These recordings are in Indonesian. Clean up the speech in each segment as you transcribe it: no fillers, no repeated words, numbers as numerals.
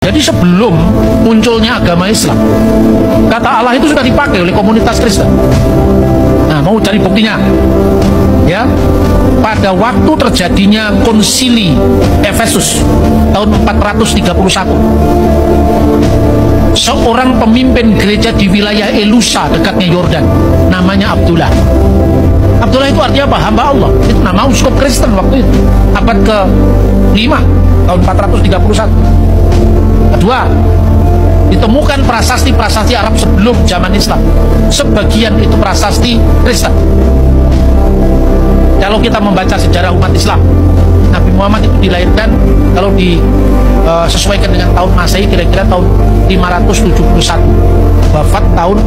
Jadi sebelum munculnya agama Islam, kata Allah itu sudah dipakai oleh komunitas Kristen. Nah, mau cari buktinya? Ya, pada waktu terjadinya konsili Efesus tahun 431, seorang pemimpin gereja di wilayah Elusa dekatnya Yordan, namanya Abdullah. Abdullah itu artinya apa? Hamba Allah. Itu nama uskup Kristen waktu itu, abad ke-5 tahun 431. Kedua, ditemukan prasasti-prasasti Arab sebelum zaman Islam. Sebagian itu prasasti Kristen. Kalau kita membaca sejarah umat Islam, Nabi Muhammad itu dilahirkan, kalau disesuaikan dengan tahun Masehi, kira-kira tahun 571, wafat tahun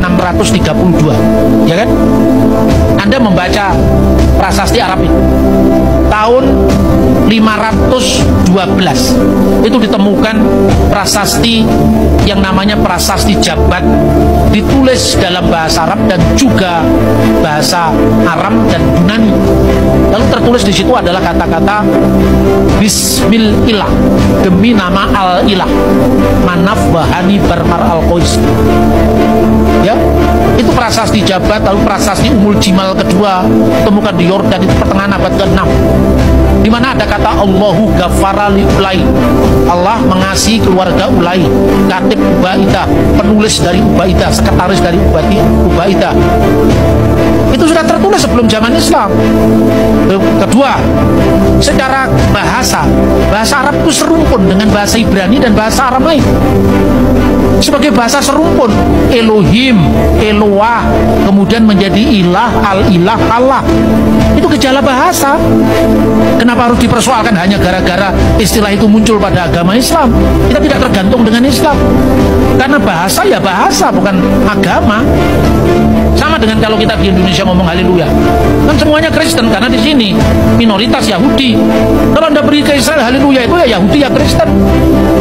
632, ya kan? Anda membaca prasasti Arab itu tahun 512 itu ditemukan prasasti yang namanya prasasti Jabat, ditulis dalam bahasa Arab dan juga bahasa Aram dan Yunani. Lalu tertulis di situ adalah kata-kata Bismillah, demi nama Al-Ilah, Manaf Bahani Barmar Al-Qais. Ya, itu prasasti Jabat. Lalu prasasti Umul Jimal kedua ditemukan di Yordan, itu pertengahan abad ke-6, di mana ada kata Allahu Ghafara li Ulai, Allah mengasihi keluarga Ulai, katib Ubaidah, penulis dari Ubaidah, sekretaris dari Ubaidah. Itu sudah tertulis sebelum zaman Islam. Kedua, secara bahasa Arab itu serumpun dengan bahasa Ibrani dan bahasa Aramaik. Sebagai bahasa serumpun, Elohim, Eloah, kemudian menjadi ilah, al-ilah, Allah. Itu gejala bahasa. Kenapa harus dipersoalkan hanya gara-gara istilah itu muncul pada agama Islam? Kita tidak tergantung dengan Islam, karena bahasa ya bahasa, bukan agama. Sama dengan kalau kita di Indonesia ngomong haleluya, kan semuanya Kristen, karena di sini minoritas Yahudi. Kalau Anda beri ke Israel haleluya, itu ya Yahudi ya Kristen,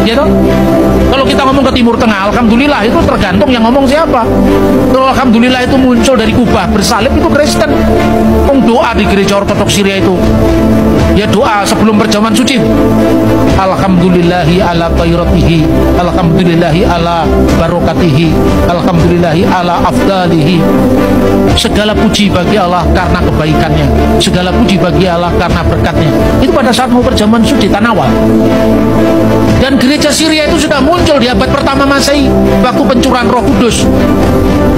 ya toh? Kalau kita ngomong ke Timur Tengah, alhamdulillah, itu tergantung yang ngomong siapa. Kalau alhamdulillah itu muncul dari Kubah bersalib, itu Kristen. Doa di gereja Ortodoks Syria itu ya doa sebelum perjamuan suci, alhamdulillahi ala khairatihi, alhamdulillahi ala barokatihi, alhamdulillahi ala afdalihi. Segala puji bagi Allah karena kebaikannya, segala puji bagi Allah karena berkatnya. Itu pada saat mau perjamuan suci Tanawal. Dan gereja Syria itu sudah muncul di abad pertama Masehi, waktu pencurahan Roh Kudus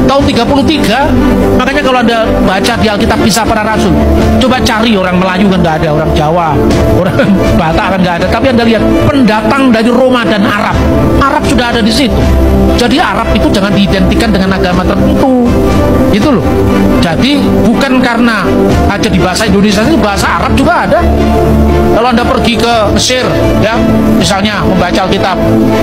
tahun 33. Makanya kalau Anda baca di Alkitab Kisah Para Rasul, coba cari orang Melayu kan nggak ada, orang Jawa, orang Batak kan nggak ada, tapi Anda lihat pendatang dari Roma dan Arab sudah ada di situ. Jadi Arab itu jangan diidentikan dengan agama tertentu, itu loh. Jadi bukan karena aja di bahasa Indonesia, ini bahasa Arab juga ada. Kalau Anda pergi ke Mesir, ya, misalnya membaca Alkitab,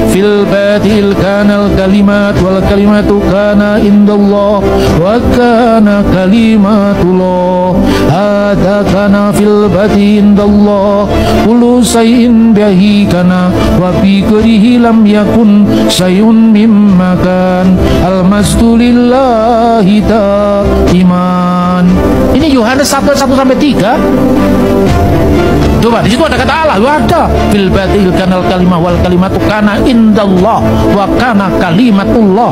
fil badil kanal kalimat wal kalimatu kana indallah wa kana kalimatullah hadza kana fil badi indallah kullu shay'in bihi kana wa bi ghairihi lam yakun sayun mimma kan almasdulillahi ta iman. Ini Yohanes 1:1-3. Coba di situ ada kata Allah, ada fil batil kanal kalimah wal kalimatu kana indallah wa kana kalimatullah.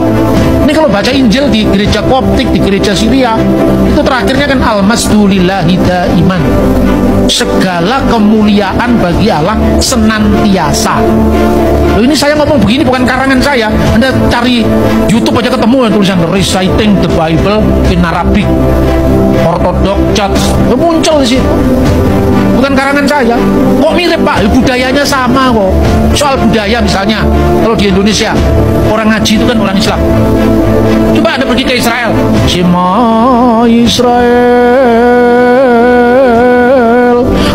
Ini kalau baca Injil di gereja Koptik, di gereja Syria, itu terakhirnya kan al-masdulillahi daiman. Segala kemuliaan bagi Allah senantiasa. Loh, ini saya ngomong begini bukan karangan saya. Anda cari YouTube aja ketemu tulisan Reciting the Bible in Arabic, Orthodox Church, muncul di situ. Bukan karangan saya. Kok mirip Pak? Budayanya sama kok. Soal budaya misalnya, kalau di Indonesia orang ngaji itu kan orang Islam. Coba Anda pergi ke Israel, Shema Israel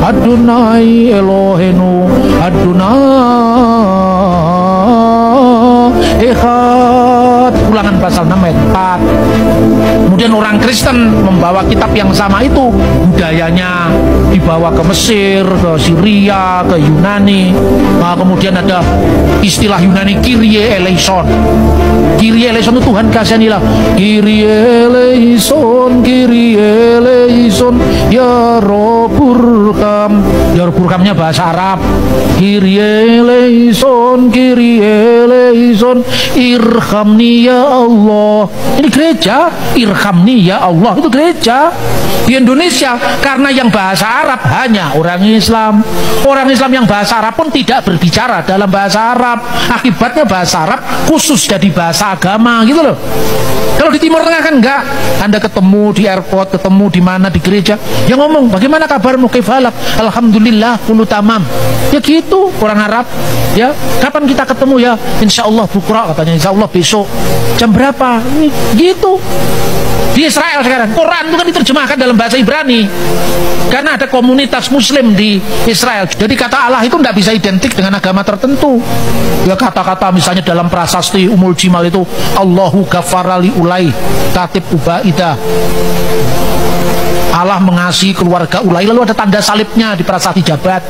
Adonai Elohenu Adonai Echad, Ulangan pasal 6 ayat 4. Kemudian orang Kristen membawa kitab yang sama itu, budayanya dibawa ke Mesir, ke Syria, ke Yunani. Nah, kemudian ada istilah Yunani Kyrie eleison. Kyrie eleison itu Tuhan kasihanilah. Kyrie eleison, Kyrie eleison, ya Roburkam, ya biar programnya bahasa Arab. Kyrie eleison, Kyrie eleison, irhamni ya Allah. Ini gereja, irhamni ya Allah, itu gereja. Di Indonesia karena yang bahasa Arab hanya orang Islam. Orang Islam yang bahasa Arab pun tidak berbicara dalam bahasa Arab. Akibatnya bahasa Arab khusus jadi bahasa agama gitu loh. Kalau di Timur Tengah kan enggak. Anda ketemu di airport, ketemu di mana, di gereja, yang ngomong, bagaimana kabarmu, kaifalak? Alhamdulillah, kulu tamam. Ya gitu, orang Arab. Ya, kapan kita ketemu ya? Insya Allah bukra katanya, insya Allah besok. Jam berapa? Gitu. Di Israel sekarang, Quran itu kan diterjemahkan dalam bahasa Ibrani. Karena ada komunitas Muslim di Israel. Jadi kata Allah itu tidak bisa identik dengan agama tertentu. Ya kata-kata misalnya dalam prasasti Umul Jimal itu, Allahu ghafarali ulai, katib Ubaidah. Allah mengasihi keluarga Ulai, lalu ada tanda salibnya di prasasti Jabat.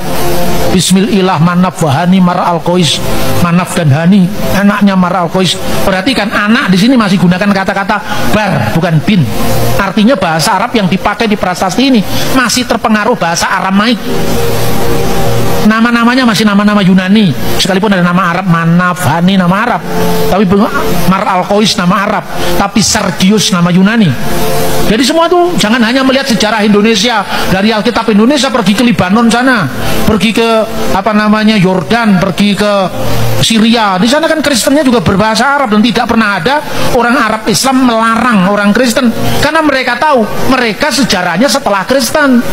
Bismillah Manaf wahani Mar al-Qais, Manaf dan Hani anaknya Mar al-Qais. Perhatikan, anak di sini masih gunakan kata-kata bar bukan bin. Artinya bahasa Arab yang dipakai di prasasti ini masih terpengaruh bahasa Aramaik. Nama-namanya masih nama-nama Yunani, sekalipun ada nama Arab, Manaf, Hani nama Arab, tapi Mar al-Qais nama Arab, tapi Sergius nama Yunani. Jadi semua tuh jangan hanya melihat sejarah Indonesia dari Alkitab Indonesia, pergi ke Libanon sana, pergi ke Yordan, pergi ke Syria. Di sana kan Kristennya juga berbahasa Arab dan tidak pernah ada orang Arab Islam melarang orang Kristen karena mereka tahu mereka sejarahnya setelah Kristen.